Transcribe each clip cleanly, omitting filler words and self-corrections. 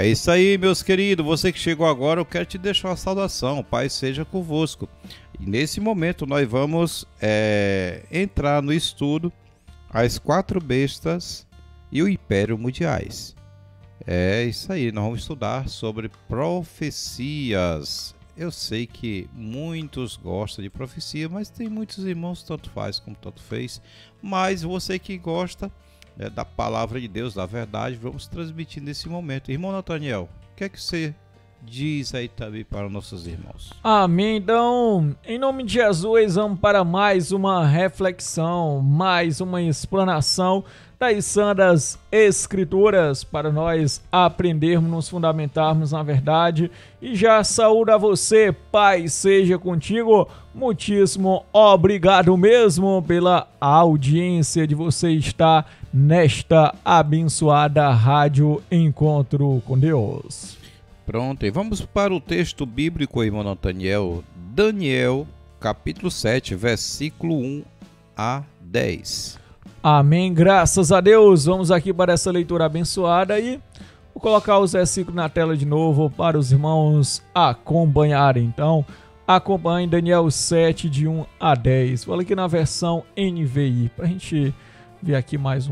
É isso aí, meus queridos. Você que chegou agora, eu quero te deixar uma saudação. O Pai seja convosco. E nesse momento nós vamos entrar no estudo As Quatro Bestas e o Império Mundiais. É isso aí, nós vamos estudar sobre profecias. Eu sei que muitos gostam de profecia, mas tem muitos irmãos, tanto faz como tanto fez. Mas você que gosta da palavra de Deus, da verdade, vamos transmitir nesse momento. Irmão Nathaniel, o que é que você diz aí também para nossos irmãos? Amém. Então, em nome de Jesus, vamos para mais uma reflexão, mais uma explanação das Santas Escrituras, para nós aprendermos, nos fundamentarmos na verdade. E já saúdo a você, Pai seja contigo. Muitíssimo obrigado mesmo pela audiência de você estar nesta abençoada Rádio Encontro com Deus. Pronto, e vamos para o texto bíblico, irmão Nathaniel. Daniel, capítulo 7, versículo 1 a 10. Amém, graças a Deus. Vamos aqui para essa leitura abençoada e vou colocar os versículos na tela de novo para os irmãos acompanharem. Então, acompanhe Daniel 7, de 1 a 10. Vou aqui na versão NVI, para a gente ver aqui mais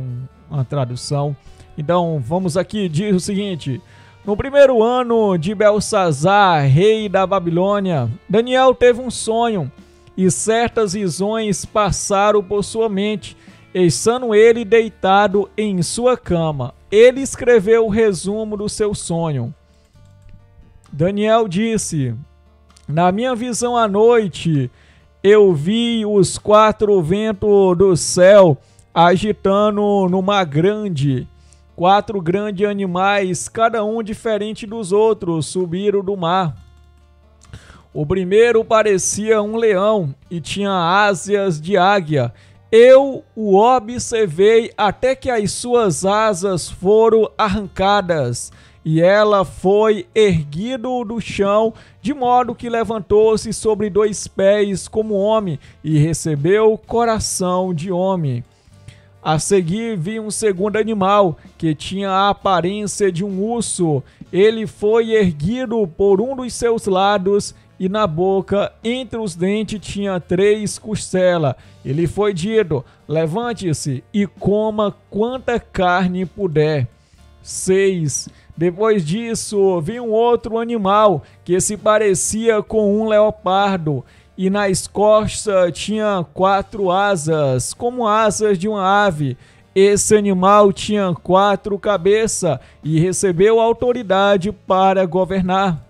uma tradução. Então, vamos aqui, diz o seguinte: no primeiro ano de Belsazar, rei da Babilônia, Daniel teve um sonho e certas visões passaram por sua mente, estando ele deitado em sua cama. Ele escreveu o resumo do seu sonho. Daniel disse: na minha visão à noite, eu vi os quatro ventos do céu agitando no mar grande. Quatro grandes animais, cada um diferente dos outros, subiram do mar. O primeiro parecia um leão e tinha asas de águia. Eu o observei até que as suas asas foram arrancadas e ela foi erguida do chão, de modo que levantou-se sobre dois pés como homem e recebeu coração de homem. A seguir vi um segundo animal, que tinha a aparência de um urso. Ele foi erguido por um dos seus lados e na boca, entre os dentes, tinha 3 costelas. Ele foi dito: levante-se e coma quanta carne puder. 6. Depois disso, vi um outro animal, que se parecia com um leopardo, e nas costas tinha 4 asas, como asas de uma ave. Esse animal tinha 4 cabeças e recebeu autoridade para governar.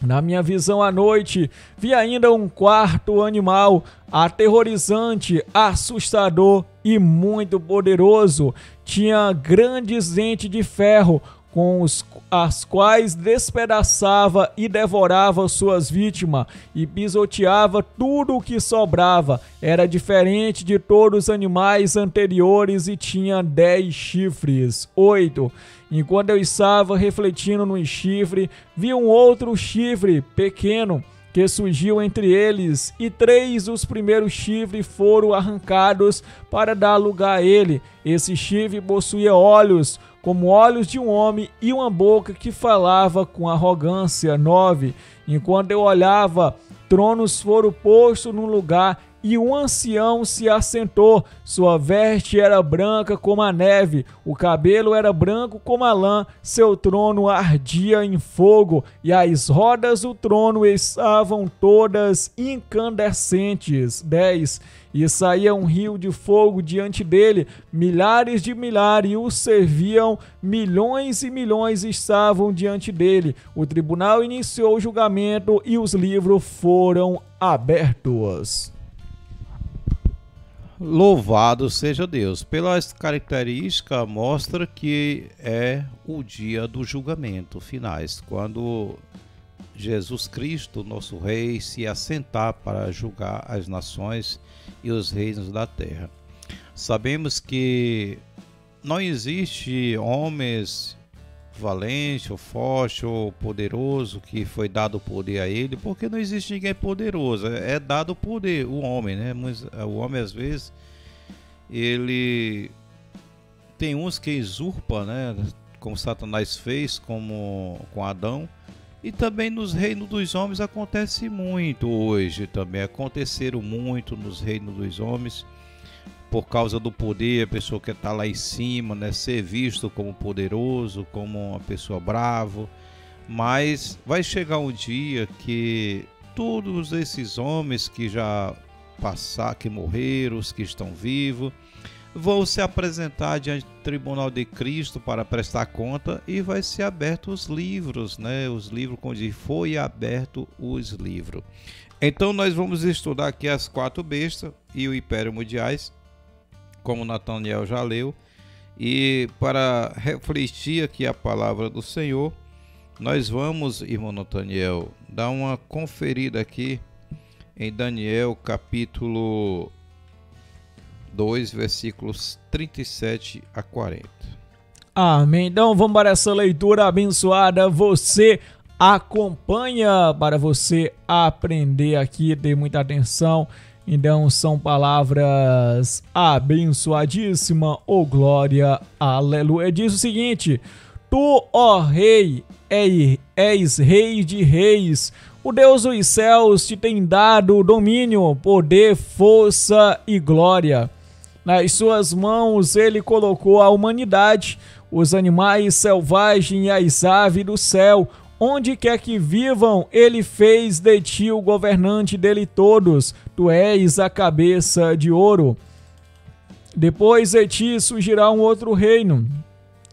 Na minha visão à noite, vi ainda um quarto animal, aterrorizante, assustador e muito poderoso. Tinha grandes dentes de ferro, com as quais despedaçava e devorava suas vítimas e pisoteava tudo o que sobrava. Era diferente de todos os animais anteriores e tinha 10 chifres. 8. Enquanto eu estava refletindo no chifre, vi um outro chifre pequeno que surgiu entre eles, e 3 dos primeiros chifres foram arrancados para dar lugar a ele. Esse chifre possuía olhos como olhos de um homem e uma boca que falava com arrogância. 9. Enquanto eu olhava, tronos foram postos num lugar e um ancião se assentou. Sua veste era branca como a neve, o cabelo era branco como a lã, seu trono ardia em fogo e as rodas do trono estavam todas incandescentes. 10. E saía um rio de fogo diante dele, milhares de milhares o serviam, milhões e milhões estavam diante dele. O tribunal iniciou o julgamento e os livros foram abertos. Louvado seja Deus. Pelas características, mostra que é o dia do julgamento finais, quando Jesus Cristo, nosso Rei, se assentar para julgar as nações e os reinos da terra. Sabemos que não existe homens valente, ou forte, ou poderoso, que foi dado poder a ele, porque não existe ninguém poderoso, é dado poder, o homem, né? Mas o homem, às vezes, ele tem uns que usurpa, né? como Satanás fez com Adão. E também nos reinos dos homens acontece muito hoje também. Aconteceram muito nos reinos dos homens. Por causa do poder, a pessoa quer estar lá em cima, né? Ser visto como poderoso, como uma pessoa brava. Mas vai chegar um dia que todos esses homens que já passaram, que morreram, os que estão vivos, vão se apresentar diante do tribunal de Cristo para prestar conta e vai ser aberto os livros, né? Os livros, como diz, foi aberto os livros. Então nós vamos estudar aqui as 4 bestas e o Império Mundiais, como Nathaniel já leu, e para refletir aqui a palavra do Senhor, nós vamos, irmão Nathaniel, dar uma conferida aqui em Daniel capítulo 2, versículos 37 a 40. Amém. Então vamos para essa leitura abençoada. Você acompanha para você aprender aqui, dê muita atenção. Então são palavras abençoadíssimas, oh glória, aleluia. Diz o seguinte: Tu, ó rei, és rei de reis, o Deus dos céus te tem dado domínio, poder, força e glória. Nas suas mãos ele colocou a humanidade, os animais selvagens e as aves do céu. Onde quer que vivam, ele fez de ti o governante dele todos. Tu és a cabeça de ouro. Depois de ti surgirá um outro reino,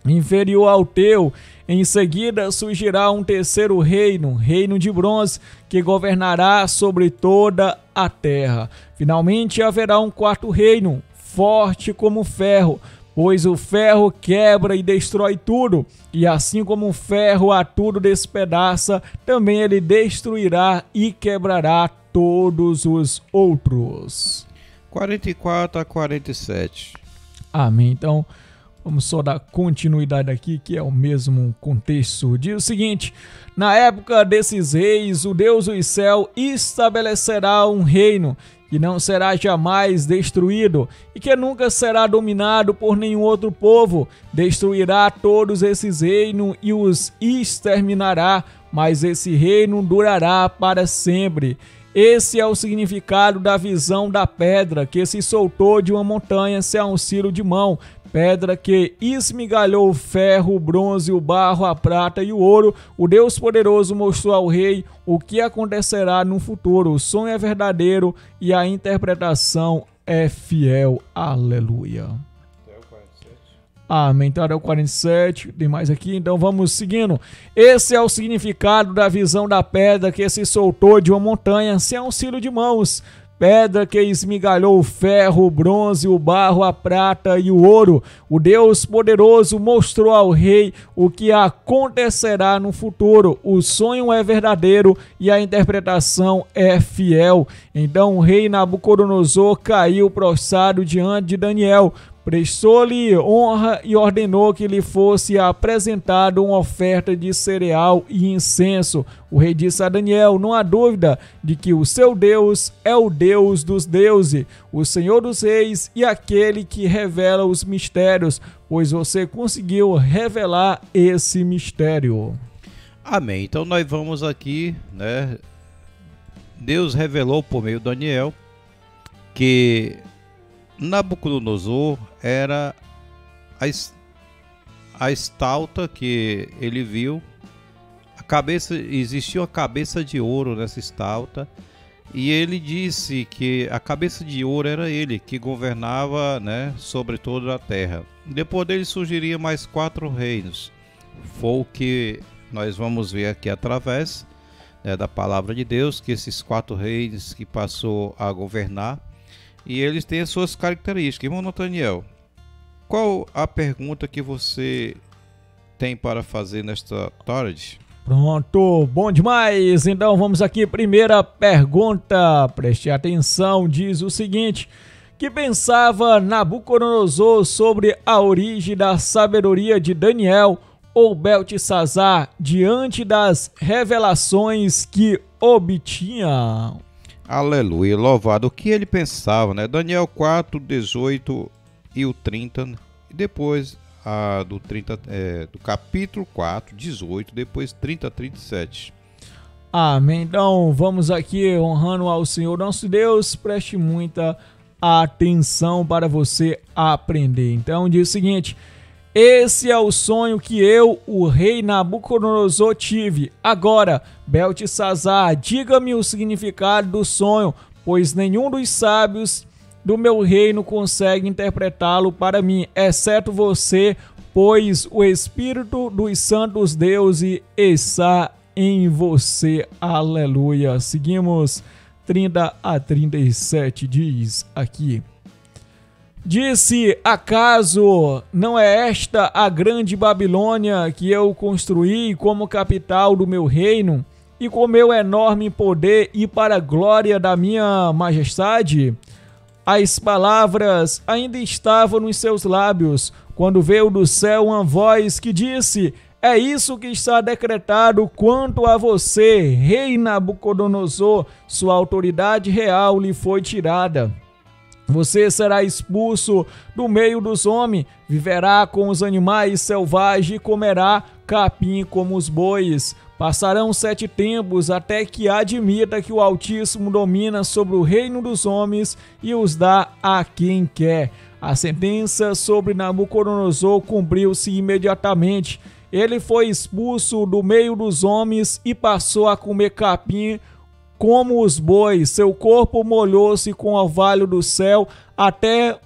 inferior ao teu. Em seguida surgirá um terceiro reino, reino de bronze, que governará sobre toda a terra. Finalmente haverá um quarto reino, forte como ferro, pois o ferro quebra e destrói tudo, e assim como o ferro a tudo despedaça, também ele destruirá e quebrará todos os outros. 44 a 47. Amém. Então, vamos só dar continuidade aqui, que é o mesmo contexto. Diz o seguinte: na época desses reis, o Deus do céu estabelecerá um reino que não será jamais destruído e que nunca será dominado por nenhum outro povo. Destruirá todos esses reinos e os exterminará, mas esse reino durará para sempre. Esse é o significado da visão da pedra que se soltou de uma montanha sem auxílio de mão, pedra que esmigalhou o ferro, o bronze, o barro, a prata e o ouro. O Deus poderoso mostrou ao rei o que acontecerá no futuro. O sonho é verdadeiro e a interpretação é fiel. Aleluia. Amém. Então era o 47, tem mais aqui, então vamos seguindo. Esse é o significado da visão da pedra que se soltou de uma montanha sem auxílio de mãos, pedra que esmigalhou o ferro, o bronze, o barro, a prata e o ouro. O Deus poderoso mostrou ao rei o que acontecerá no futuro. O sonho é verdadeiro e a interpretação é fiel. Então o rei Nabucodonosor caiu prostrado diante de Daniel, prestou-lhe honra e ordenou que lhe fosse apresentado uma oferta de cereal e incenso. O rei disse a Daniel: não há dúvida de que o seu Deus é o Deus dos deuses, o Senhor dos reis e aquele que revela os mistérios, pois você conseguiu revelar esse mistério. Amém. Então nós vamos aqui, né? Deus revelou por meio de Daniel que Nabucodonosor era a estátua que ele viu. Existia uma cabeça de ouro nessa estátua, e ele disse que a cabeça de ouro era ele que governava, né, sobre toda a terra. Depois dele surgiria mais 4 reinos. Foi o que nós vamos ver aqui através, né, da palavra de Deus, que esses 4 reis que passou a governar. E eles têm as suas características. Irmão Nathaniel, qual a pergunta que você tem para fazer nesta tarde? Pronto, bom demais. Então vamos aqui, primeira pergunta, preste atenção, diz o seguinte: que pensava Nabucodonosor sobre a origem da sabedoria de Daniel ou Beltesazar diante das revelações que obtinha? Aleluia, louvado. O que ele pensava, né? Daniel 4, 18 e o 30. E depois do capítulo 4, 18, depois 30 a 37. Amém. Então vamos aqui honrando ao Senhor nosso Deus. Preste muita atenção para você aprender. Então diz o seguinte: esse é o sonho que eu, o rei Nabucodonosor, tive. Agora, Beltesazar, diga-me o significado do sonho, pois nenhum dos sábios do meu reino consegue interpretá-lo para mim, exceto você, pois o Espírito dos santos deuses está em você. Aleluia. Seguimos 30 a 37, diz aqui: disse, acaso não é esta a grande Babilônia que eu construí como capital do meu reino e com meu enorme poder e para a glória da minha majestade? As palavras ainda estavam nos seus lábios, quando veio do céu uma voz que disse: é isso que está decretado quanto a você, rei Nabucodonosor, sua autoridade real lhe foi tirada. Você será expulso do meio dos homens, viverá com os animais selvagens e comerá capim como os bois. Passarão 7 tempos até que admita que o Altíssimo domina sobre o reino dos homens e os dá a quem quer. A sentença sobre Nabucodonosor cumpriu-se imediatamente. Ele foi expulso do meio dos homens e passou a comer capim como os bois. Seu corpo molhou-se com o orvalho do céu, até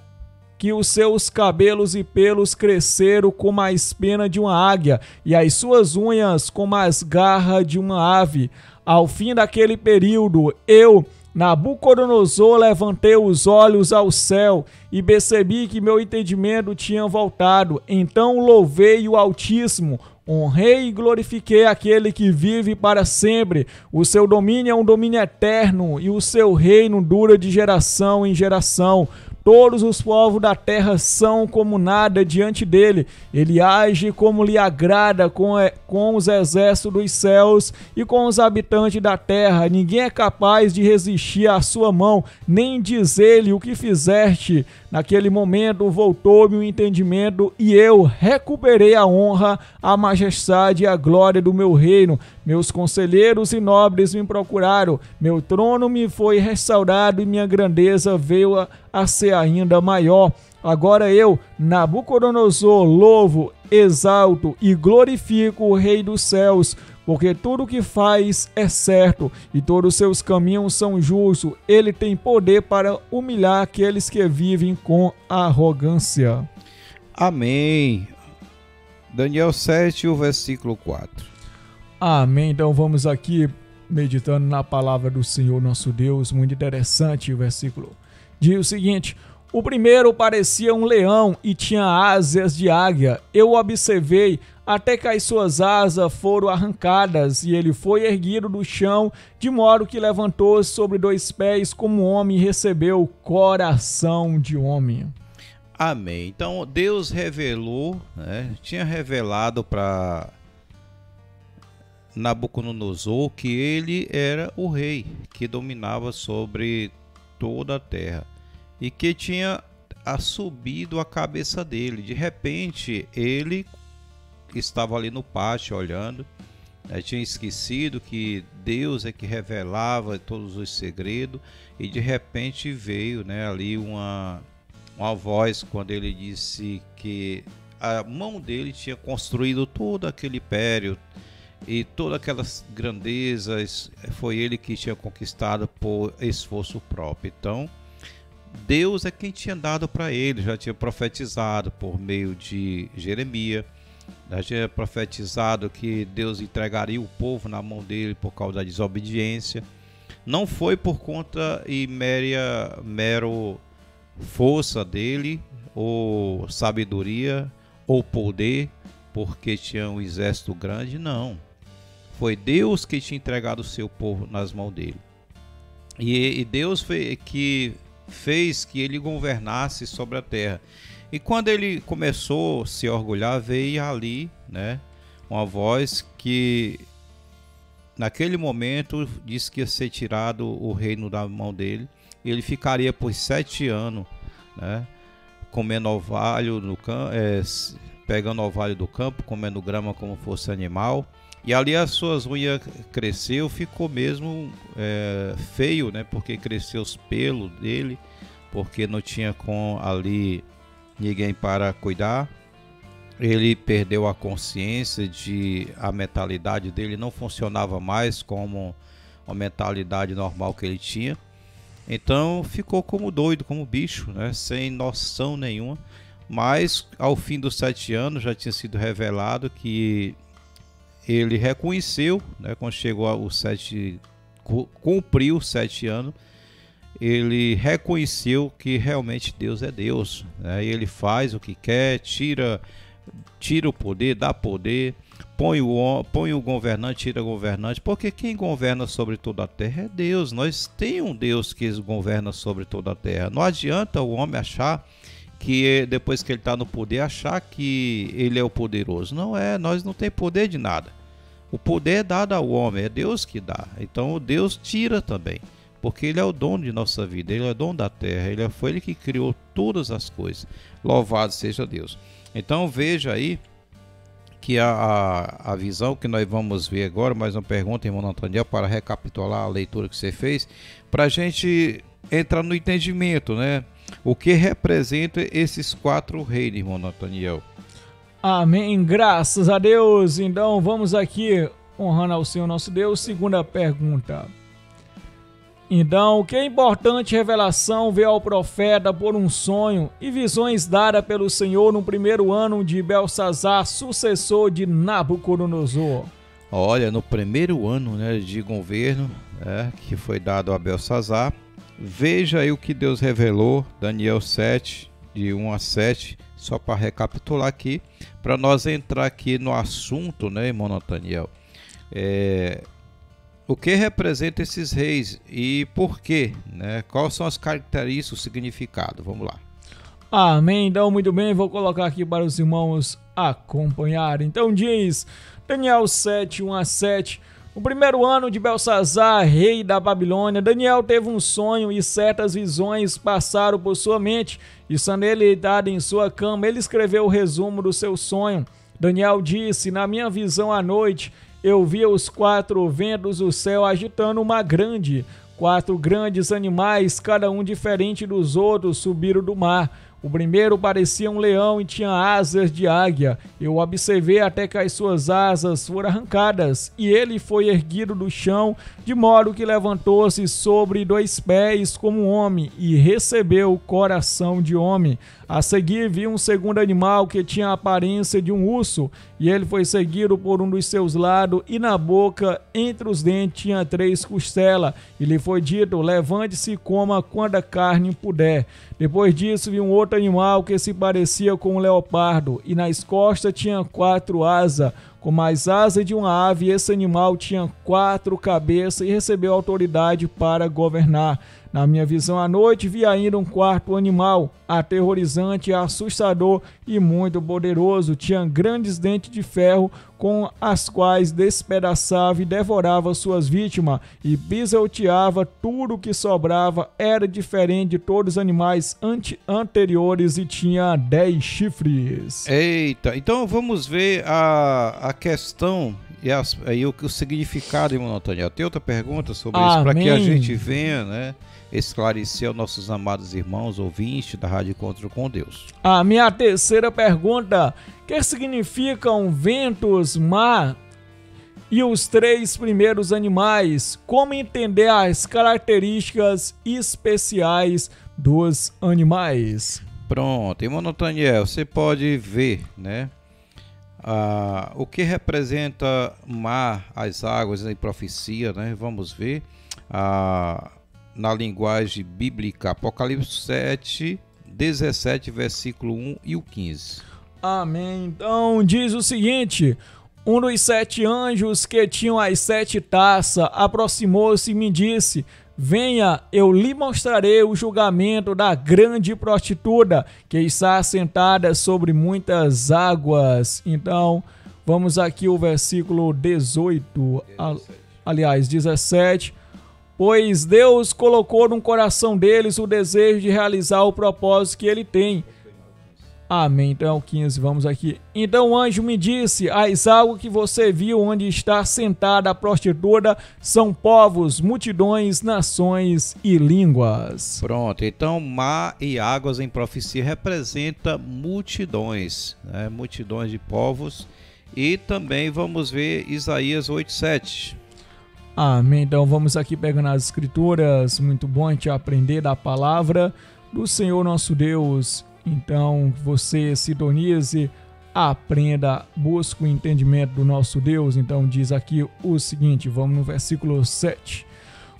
que os seus cabelos e pelos cresceram como a espina de uma águia, e as suas unhas como as garras de uma ave. Ao fim daquele período, eu, Nabucodonosor, levantei os olhos ao céu e percebi que meu entendimento tinha voltado. Então louvei o Altíssimo, honrei e glorifiquei aquele que vive para sempre. O seu domínio é um domínio eterno e o seu reino dura de geração em geração. Todos os povos da terra são como nada diante dele. Ele age como lhe agrada com os exércitos dos céus e com os habitantes da terra. Ninguém é capaz de resistir à sua mão, nem dizer-lhe o que fizeste. Naquele momento voltou-me o entendimento e eu recuperei a honra, a majestade e a glória do meu reino. Meus conselheiros e nobres me procuraram, meu trono me foi restaurado e minha grandeza veio a ser ainda maior. Agora eu, Nabucodonosor, louvo, exalto e glorifico o Rei dos céus, porque tudo o que faz é certo e todos os seus caminhos são justos. Ele tem poder para humilhar aqueles que vivem com arrogância. Amém. Daniel 7, o versículo 4. Amém. Então vamos aqui meditando na palavra do Senhor nosso Deus. Muito interessante o versículo. Diz o seguinte: o primeiro parecia um leão e tinha asas de águia. Eu o observei até que as suas asas foram arrancadas e ele foi erguido do chão, de modo que levantou-se sobre 2 pés como homem e recebeu o coração de homem. Amém. Então Deus revelou, tinha revelado para Nabucodonosor que ele era o rei que dominava sobre toda a terra e que tinha subido a cabeça dele. De repente ele estava ali no pátio olhando, tinha esquecido que Deus é que revelava todos os segredos, e de repente veio ali uma voz quando ele disse que a mão dele tinha construído todo aquele império e todas aquelas grandezas, foi ele que tinha conquistado por esforço próprio. Então Deus é quem tinha dado para ele, já tinha profetizado por meio de Jeremias, já tinha profetizado que Deus entregaria o povo na mão dele por causa da desobediência. Não foi por conta e mero força dele, ou sabedoria, ou poder, porque tinha um exército grande, não. Foi Deus que tinha entregado o seu povo nas mãos dele. E Deus fez que ele governasse sobre a terra. E quando ele começou a se orgulhar, veio ali uma voz que naquele momento disse que ia ser tirado o reino da mão dele. E ele ficaria por 7 anos comendo orvalho pegando o vale do campo, comendo grama como fosse animal. E ali as suas unhas cresceu, ficou mesmo feio, né? Porque cresceu os pelos dele, porque não tinha ali ninguém para cuidar. Ele perdeu a consciência a mentalidade dele não funcionava mais como a mentalidade normal que ele tinha. Então ficou como doido, como bicho, né? Sem noção nenhuma. Mas ao fim dos 7 anos já tinha sido revelado que ele reconheceu, né? Quando chegou aos 7, cumpriu 7 anos, ele reconheceu que realmente Deus é Deus, né? E ele faz o que quer, tira o poder, dá poder, põe o governante, tira o governante, porque quem governa sobre toda a terra é Deus. Nós temos um Deus que governa sobre toda a terra. Não adianta o homem achar que depois que ele está no poder, achar que ele é o poderoso. Não é, nós não temos poder de nada. O poder é dado ao homem, é Deus que dá. Então Deus tira também, porque ele é o dono de nossa vida, ele é o dono da terra, foi ele que criou todas as coisas. Louvado seja Deus. Então veja aí que a visão que nós vamos ver agora, mais uma pergunta, irmão Nathaniel, para recapitular a leitura que você fez, para a gente entrar no entendimento, né? O que representa esses 4 reis, irmão Nathaniel? Amém, graças a Deus. Então vamos aqui, honrando ao Senhor nosso Deus, segunda pergunta. Então, o que é importante revelação veio ao profeta por um sonho e visões dadas pelo Senhor no primeiro ano de Belsazar, sucessor de Nabucodonosor. Olha, no primeiro ano, né, de governo, que foi dado a Belsazar, veja aí o que Deus revelou, Daniel 7, de 1 a 7, só para recapitular aqui, para nós entrar aqui no assunto, né, irmão Nathaniel? O que representa esses reis e por quê, né? Quais são as características, o significado? Vamos lá. Amém. Então, muito bem, vou colocar aqui para os irmãos acompanharem. Então diz Daniel 7, 1 a 7. No primeiro ano de Belsazar, rei da Babilônia, Daniel teve um sonho e certas visões passaram por sua mente. E estando ele deitado em sua cama, ele escreveu o resumo do seu sonho. Daniel disse: na minha visão à noite, eu via os 4 ventos do céu agitando 4 grandes animais, cada um diferente dos outros, subiram do mar. O primeiro parecia um leão e tinha asas de águia. Eu observei até que as suas asas foram arrancadas, e ele foi erguido do chão, de modo que levantou-se sobre 2 pés como um homem, e recebeu o coração de homem. A seguir vi um segundo animal que tinha a aparência de um urso, e ele foi seguido por um dos seus lados, e na boca, entre os dentes, tinha 3 costelas. E lhe foi dito: levante-se e coma quanta carne puder. Depois disso vi um outro animal que se parecia com um leopardo, e nas costas tinha 4 asas, como as asas de uma ave. Esse animal tinha 4 cabeças e recebeu autoridade para governar. Na minha visão à noite vi ainda um 4º animal, aterrorizante, assustador e muito poderoso. Tinha grandes dentes de ferro, com as quais despedaçava e devorava suas vítimas, e pisoteava tudo que sobrava. Era diferente de todos os animais anteriores e tinha 10 chifres. Eita, então vamos ver a questão e o significado, irmão Nathaniel. Tem outra pergunta sobre isso, para que a gente venha, né, esclarecer aos nossos amados irmãos ouvintes da Rádio Encontro com Deus. A minha terceira pergunta: que significam ventos, mar e os 3 primeiros animais? Como entender as características especiais dos animais? Pronto, irmão Nathaniel, você pode ver, né? O que representa mar, as águas em profecia, né? Vamos ver na linguagem bíblica, Apocalipse 7, 17, versículo 1 e o 15. Amém. Então diz o seguinte: um dos 7 anjos que tinham as 7 taças aproximou-se e me disse: venha, eu lhe mostrarei o julgamento da grande prostituta que está assentada sobre muitas águas. Então, vamos aqui o versículo 18, aliás, 17. Pois Deus colocou no coração deles o desejo de realizar o propósito que ele tem. Amém. Então é o 15, vamos aqui. Então o anjo me disse: as águas que você viu onde está sentada a prostituta são povos, multidões, nações e línguas. Pronto, então mar e águas em profecia representa multidões, né? Multidões de povos. E também vamos ver Isaías 8:7. Amém. Então vamos aqui pegando as escrituras. Muito bom a gente aprender da palavra do Senhor nosso Deus. Então você sintonize, aprenda, busque o entendimento do nosso Deus. Então diz aqui o seguinte, vamos no versículo 7.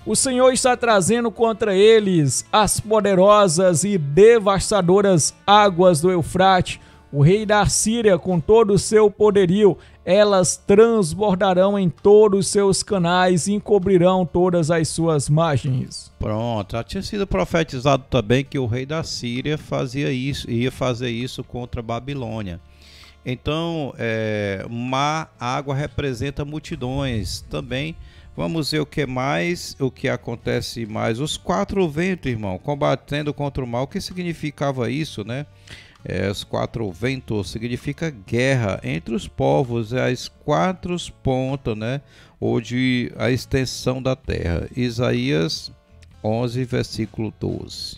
O Senhor está trazendo contra eles as poderosas e devastadoras águas do Eufrate, o rei da Assíria com todo o seu poderio. Elas transbordarão em todos os seus canais e encobrirão todas as suas margens. Pronto, já tinha sido profetizado também que o rei da Síria ia fazer isso contra a Babilônia. Então, mar, água representa multidões. Também vamos ver o que acontece mais. Os 4 ventos, irmão, combatendo contra o mal. O que significava isso, né? Os 4 ventos significa guerra entre os povos, as 4 pontas, né? Ou de a extensão da terra. Isaías 11, versículo 12.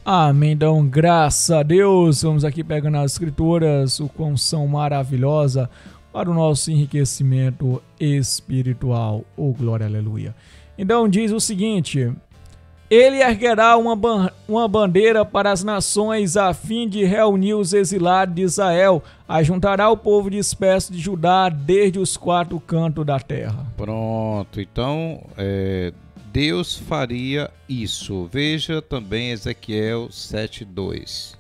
Amém. Então, graças a Deus. Vamos aqui pegando as escrituras, o quão são maravilhosa para o nosso enriquecimento espiritual. Oh, glória, aleluia. Então, diz o seguinte: ele erguerá uma bandeira para as nações a fim de reunir os exilados de Israel, ajuntará o povo disperso de Judá desde os 4 cantos da terra. Pronto, então Deus faria isso. Veja também Ezequiel 7:2.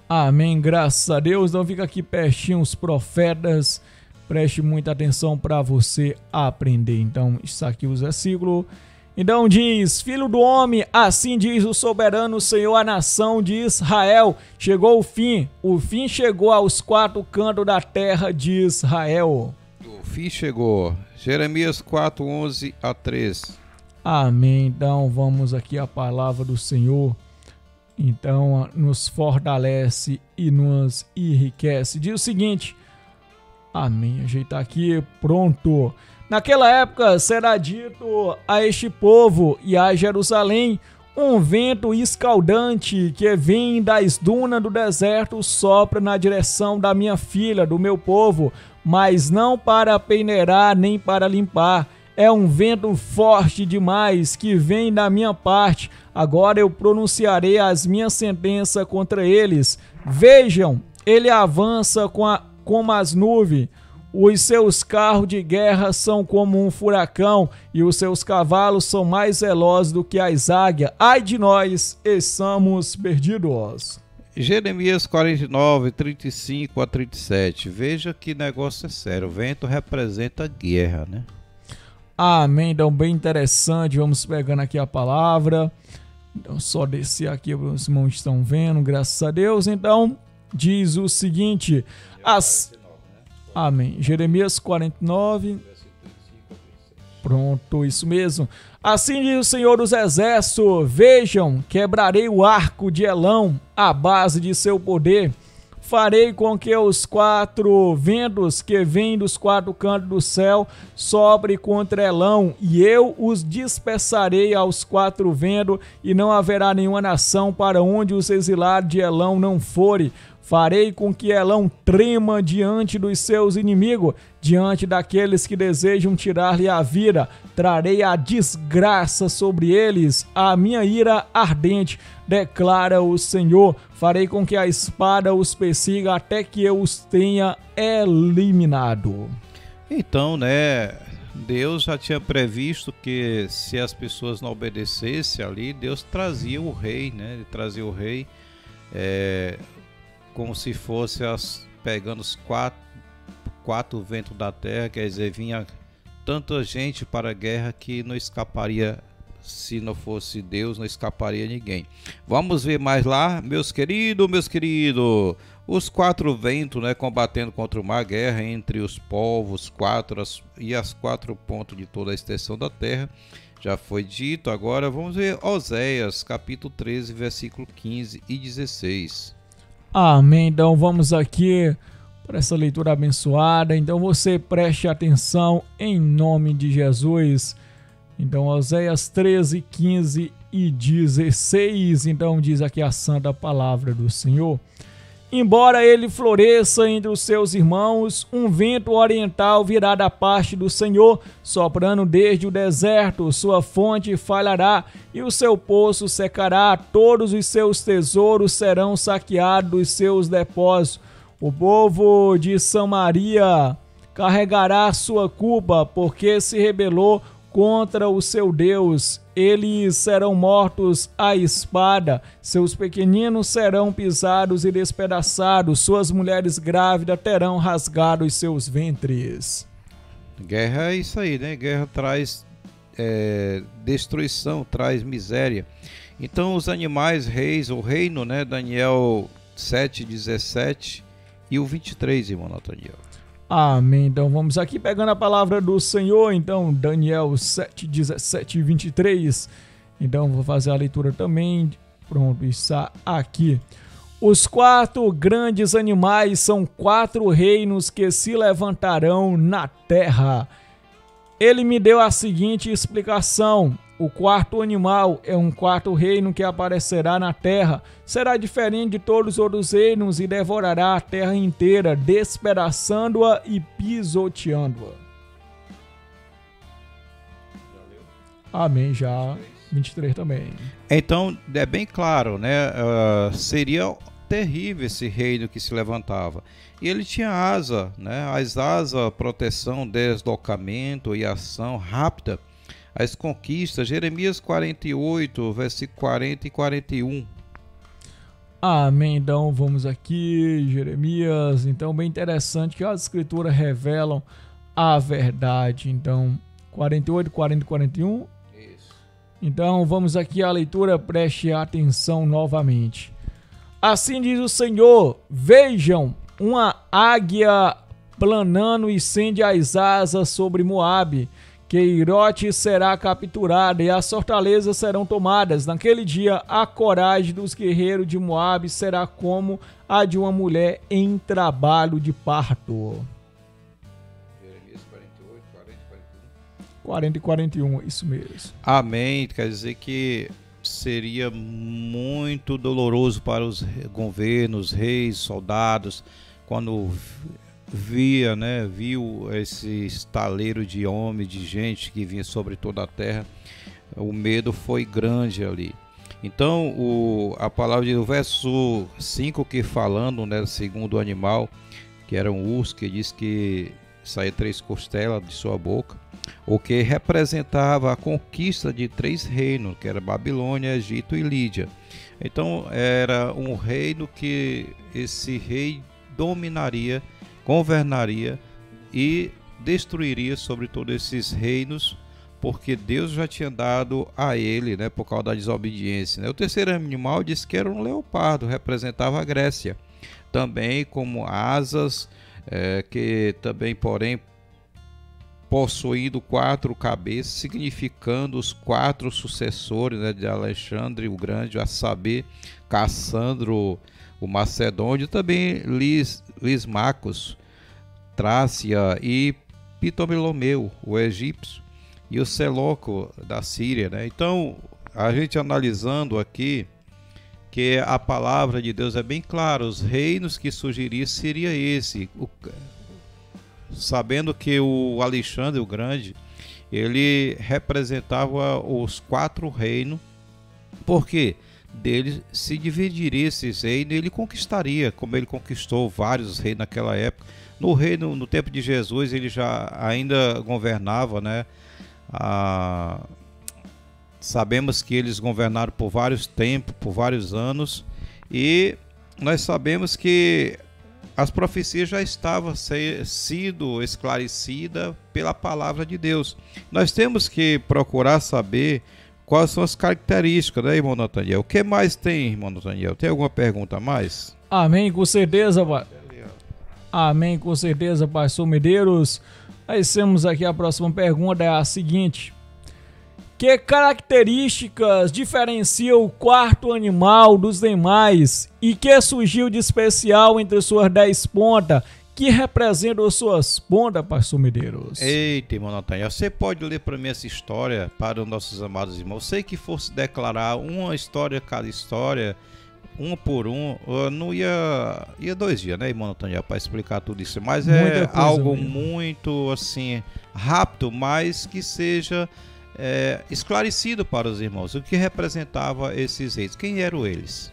Amém, graças a Deus. Então fica aqui pertinho os profetas, preste muita atenção para você aprender. Então está aqui os versículos. Então diz: filho do homem, assim diz o soberano Senhor à nação de Israel, chegou o fim chegou aos 4 cantos da terra de Israel. O fim chegou. Jeremias 4:11 a 13. Amém. Então vamos aqui à palavra do Senhor. Então nos fortalece e nos enriquece. Diz o seguinte, amém, ajeitar aqui, pronto. Naquela época será dito a este povo e a Jerusalém: um vento escaldante que vem das dunas do deserto sopra na direção da minha filha, do meu povo, mas não para peneirar nem para limpar. É um vento forte demais que vem da minha parte. Agora eu pronunciarei as minhas sentenças contra eles. Vejam, ele avança como as nuvens. Os seus carros de guerra são como um furacão e os seus cavalos são mais velozes do que as águias. Ai de nós, estamos perdidos. Jeremias 49, 35 a 37. Veja que negócio é sério. O vento representa guerra, né? Amém. Então, bem interessante. Vamos pegando aqui a palavra. Então, só descer aqui, os irmãos estão vendo, graças a Deus. Então, diz o seguinte. Amém. Jeremias 49. Pronto, isso mesmo. Assim diz o Senhor dos Exércitos: vejam, quebrarei o arco de Elão, a base de seu poder. Farei com que os 4 ventos que vêm dos 4 cantos do céu soprem contra Elão, e eu os dispersarei aos 4 ventos, e não haverá nenhuma nação para onde os exilados de Elão não forem. Farei com que Elão trema diante dos seus inimigos, diante daqueles que desejam tirar-lhe a vida. Trarei a desgraça sobre eles, a minha ira ardente, declara o Senhor. Farei com que a espada os persiga até que eu os tenha eliminado. Então, né, Deus já tinha previsto que se as pessoas não obedecessem ali, Deus trazia o rei, né? Ele trazia o rei como se fosse pegando os 4 ventos da terra, quer dizer, vinha tanta gente para a guerra que não escaparia, se não fosse Deus, não escaparia ninguém. Vamos ver mais lá, meus queridos, os 4 ventos, né, combatendo contra uma guerra entre os povos, e as 4 pontos de toda a extensão da terra. Já foi dito. Agora vamos ver Oséias, capítulo 13, versículo 15 e 16. Amém. Então vamos aqui para essa leitura abençoada. Então você preste atenção em nome de Jesus. Então Oséias 13, 15 e 16. Então diz aqui a santa palavra do Senhor. Embora ele floresça entre os seus irmãos, um vento oriental virá da parte do Senhor, soprando desde o deserto, sua fonte falhará e o seu poço secará, todos os seus tesouros serão saqueados dos seus depósitos. O povo de Samaria carregará sua culpa, porque se rebelou contra o seu Deus. Eles serão mortos à espada, seus pequeninos serão pisados e despedaçados, suas mulheres grávidas terão rasgado os seus ventres. Guerra é isso aí, né? Guerra traz destruição, traz miséria. Então os animais, reis, o reino, né? Daniel 7, 17 e o 23, irmão Nathaniel. Amém. Então vamos aqui pegando a palavra do Senhor. Então Daniel 7, 17 e 23. Então vou fazer a leitura também. Pronto, está aqui. Os 4 grandes animais são 4 reinos que se levantarão na terra. Ele me deu a seguinte explicação. O 4º animal é um 4º reino que aparecerá na terra. Será diferente de todos os outros reinos e devorará a terra inteira, despedaçando-a e pisoteando-a. Amém, já 23 também. Então, é bem claro, né? Seria terrível esse reino que se levantava. E ele tinha asa, né? As asas, proteção, deslocamento e ação rápida. As conquistas, Jeremias 48, versículo 40 e 41. Amém. Então vamos aqui, Jeremias. Então, bem interessante que as escrituras revelam a verdade. Então, 48, 40 e 41. Isso. Então, vamos aqui à leitura, preste atenção novamente. Assim diz o Senhor: vejam, uma águia planando e estende as asas sobre Moabe. Queirote será capturada e as fortalezas serão tomadas. Naquele dia, a coragem dos guerreiros de Moabe será como a de uma mulher em trabalho de parto. Jeremias 48, 40 e 41. 40 e 41, isso mesmo. Amém. Quer dizer que seria muito doloroso para os governos, reis, soldados, quando viu esse estaleiro de homens, de gente que vinha sobre toda a terra. O medo foi grande ali. Então a palavra do verso 5 que falando, né, segundo o animal, que era um urso, que diz que saía 3 costelas de sua boca, o que representava a conquista de 3 reinos, que era Babilônia, Egito e Lídia. Então era um reino que esse rei dominaria, governaria e destruiria sobre todos esses reinos, porque Deus já tinha dado a ele, né, por causa da desobediência, né? O terceiro animal disse que era um leopardo, representava a Grécia, também como asas, que também, porém, possuindo 4 cabeças, significando os 4 sucessores, né, de Alexandre o Grande, a saber, Cassandro o Macedônio, também Lismacos, Trácia e Ptolomeu, o egípcio, e o Seleuco da Síria, né? Então, a gente analisando aqui, que a palavra de Deus é bem clara, os reinos que surgiriam seria esse, sabendo que o Alexandre o Grande, ele representava os 4 reinos, porque dele se dividiria esses reinos, ele conquistaria, como ele conquistou vários reinos naquela época. No tempo de Jesus, ele já ainda governava, né? Sabemos que eles governaram por vários tempos, por vários anos, e nós sabemos que as profecias já estavam sido esclarecidas pela palavra de Deus. Nós temos que procurar saber quais são as características, né, irmão Nathaniel? O que mais tem, irmão Nathaniel? Tem alguma pergunta a mais? Amém, com certeza, pai. Amém, com certeza, pastor Medeiros. Nós temos aqui a próxima pergunta, é a seguinte: Que características diferenciam o quarto animal dos demais e que surgiu de especial entre suas 10 pontas, que representam suas pontas, pastor Medeiros? Eita, irmão Nathaniel, você pode ler para mim essa história para os nossos amados irmãos? Sei que fosse declarar uma história, cada história, um por um, não ia 2 dias, né, irmão Nathaniel, para explicar tudo isso, mas é algo mesmo, muito assim rápido, mas que seja esclarecido para os irmãos o que representava esses reis, quem eram eles.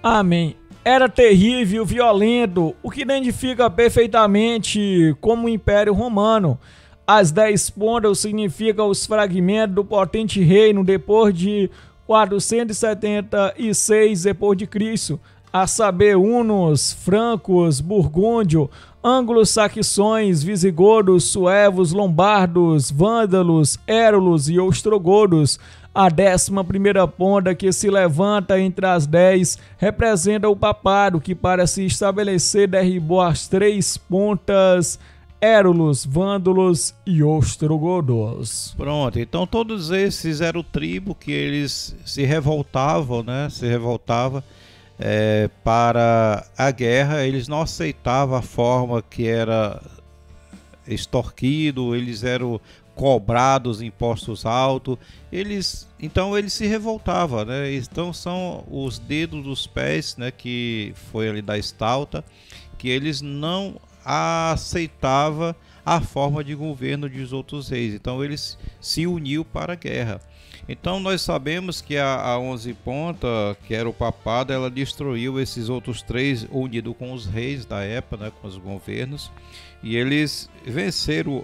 Amém. Era terrível, violento, o que identifica perfeitamente como o Império Romano. As 10 pontas significam os fragmentos do potente reino depois de 476 d.C., a saber, hunos, francos, burgúndio, anglo-saxões, visigodos, suevos, lombardos, vândalos, érulos e ostrogodos. A 11ª ponta, que se levanta entre as 10, representa o papado, que para se estabelecer derribou as 3 pontas, érulos, vândalos e ostrogodos. Pronto, então todos esses eram tribo que eles se revoltavam, né? Para a guerra. Eles não aceitavam a forma que era extorquido, eles eram cobrados impostos altos, então eles se revoltavam, né? Então são os dedos dos pés, né, que foi ali da estalta, que eles não aceitavam a forma de governo dos outros reis, então eles se uniu para a guerra. Então nós sabemos que a 11 ponta, que era o papado, ela destruiu esses outros 3, unido com os reis da época, né, com os governos, e eles venceram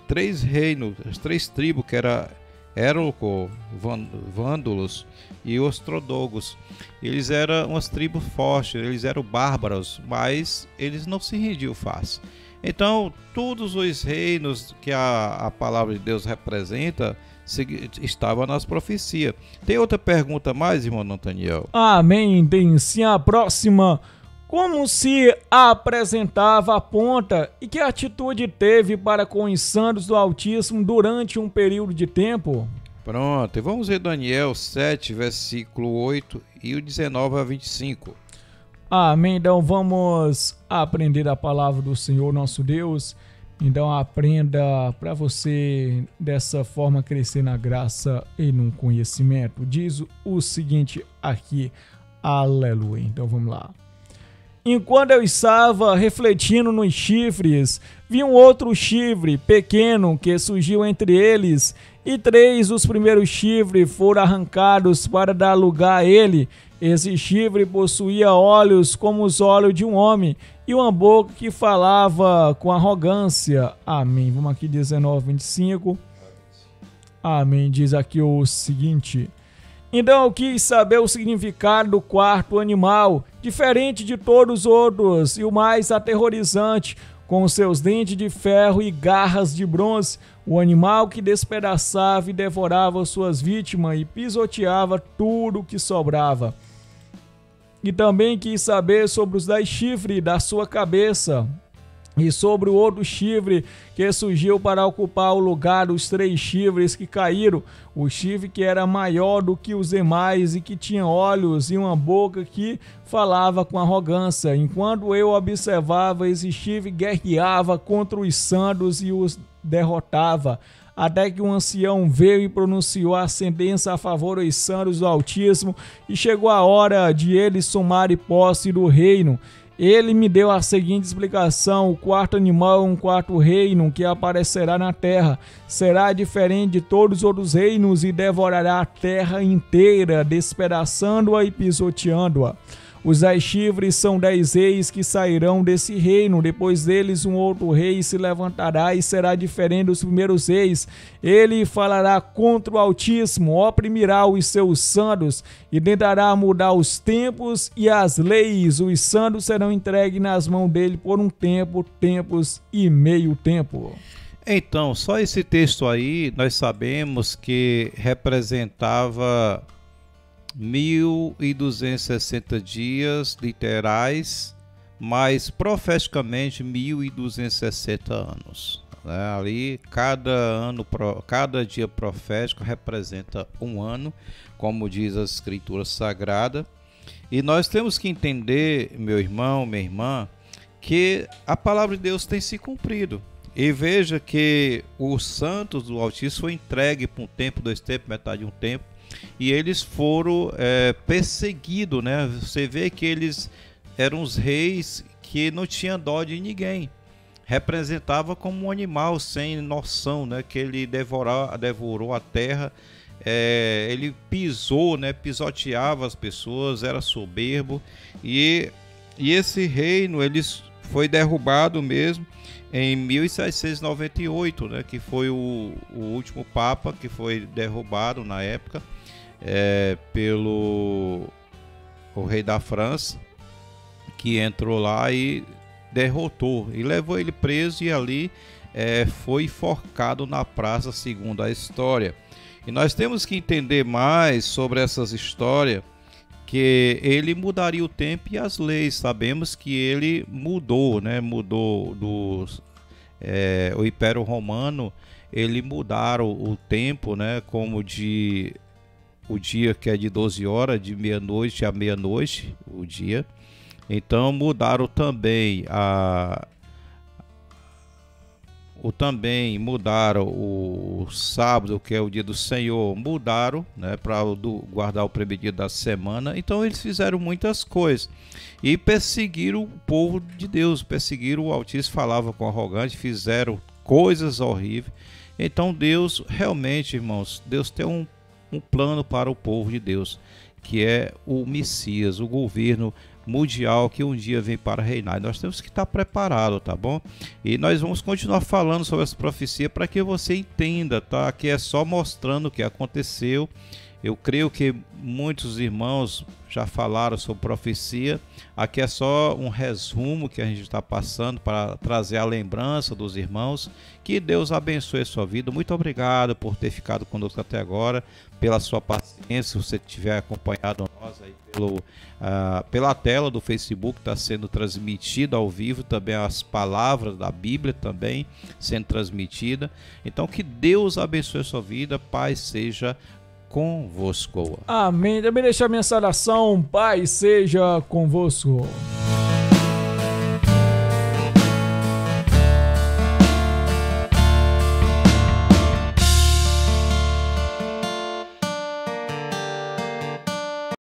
3 reinos, as 3 tribos, que era Éruco, Vândalos e Ostrodogos. Eles eram umas tribos fortes, eles eram bárbaros, mas eles não se rendiam fácil. Então todos os reinos que a palavra de Deus representa estava nas profecias. Tem outra pergunta mais, irmão Nathaniel? Amém. Tem sim. A próxima: como se apresentava a ponta e que atitude teve para com os santos do Altíssimo durante um período de tempo? Pronto, vamos ver Daniel 7, versículo 8 e o 19 a 25. Amém. Então vamos aprender a palavra do Senhor nosso Deus. Então aprenda para você dessa forma crescer na graça e no conhecimento. Diz o seguinte aqui, aleluia. Então vamos lá. Enquanto eu estava refletindo nos chifres, vi um outro chifre pequeno que surgiu entre eles, e 3 dos primeiros chifres foram arrancados para dar lugar a ele. Esse chifre possuía olhos como os olhos de um homem e uma boca que falava com arrogância. Amém. Vamos aqui 19, 25. Amém. Diz aqui o seguinte: então eu quis saber o significado do quarto animal, diferente de todos os outros e o mais aterrorizante, com seus dentes de ferro e garras de bronze, o animal que despedaçava e devorava suas vítimas e pisoteava tudo que sobrava. E também quis saber sobre os 10 chifres da sua cabeça e sobre o outro chifre que surgiu para ocupar o lugar dos 3 chifres que caíram, o chifre que era maior do que os demais e que tinha olhos e uma boca que falava com arrogância. Enquanto eu observava, esse chifre guerreava contra os santos e os derrotava, até que um ancião veio e pronunciou a sentença a favor dos santos do Altíssimo, e chegou a hora de eles tomarem posse do reino. Ele me deu a seguinte explicação: o quarto animal é um quarto reino que aparecerá na terra. Será diferente de todos os outros reinos e devorará a terra inteira, despedaçando-a e pisoteando-a. Os 10 chifres são 10 reis que sairão desse reino. Depois deles um outro rei se levantará e será diferente dos primeiros reis. Ele falará contra o Altíssimo, oprimirá os seus santos e tentará mudar os tempos e as leis. Os santos serão entregues nas mãos dele por um tempo, tempos e meio tempo. Então, só esse texto aí nós sabemos que representava 1260 dias literais, mas profeticamente 1260 anos. né? Ali cada dia profético representa um ano, como diz a Escritura Sagrada. E nós temos que entender, meu irmão, minha irmã, que a palavra de Deus tem se cumprido. E veja que os santos do Altíssimo foi entregue por um tempo, 2 tempos, metade de um tempo, e eles foram perseguidos, né? Você vê que eles eram os reis que não tinham dó de ninguém. Representava como um animal sem noção, né? Que ele devorou a terra, ele pisou, né? Pisoteava as pessoas, era soberbo, e esse reino foi derrubado mesmo em 1798, né? Que foi o último papa que foi derrubado na época pelo o rei da França, que entrou lá e derrotou e levou ele preso, e ali foi enforcado na praça, segundo a história. E nós temos que entender mais sobre essas histórias, que ele mudaria o tempo e as leis. Sabemos que ele mudou, né? Mudou o Império Romano, ele mudaram o tempo, né? Como o dia que é de 12 horas, de meia-noite a meia-noite, o dia. Então mudaram também mudaram o sábado, que é o dia do Senhor, mudaram, né, para guardar o primeiro dia da semana. Então eles fizeram muitas coisas e perseguiram o povo de Deus, perseguiram o Altíssimo, falavam com arrogante, fizeram coisas horríveis. Então Deus, realmente, irmãos, Deus tem um plano para o povo de Deus, que é o Messias, o governo mundial que um dia vem para reinar. Nós temos que estar preparados, tá bom? E nós vamos continuar falando sobre essa profecia para que você entenda, tá? Aqui é só mostrando o que aconteceu. Eu creio que muitos irmãos já falaram sobre profecia. Aqui é só um resumo que a gente está passando para trazer a lembrança dos irmãos. Que Deus abençoe a sua vida. Muito obrigado por ter ficado conosco até agora, pela sua paciência. Se você tiver acompanhado nós aí pela tela do Facebook, está sendo transmitida ao vivo, também as palavras da Bíblia também sendo transmitida. Então que Deus abençoe a sua vida. Paz seja convosco. Amém. Também deixa a minha saudação. Pai seja convosco.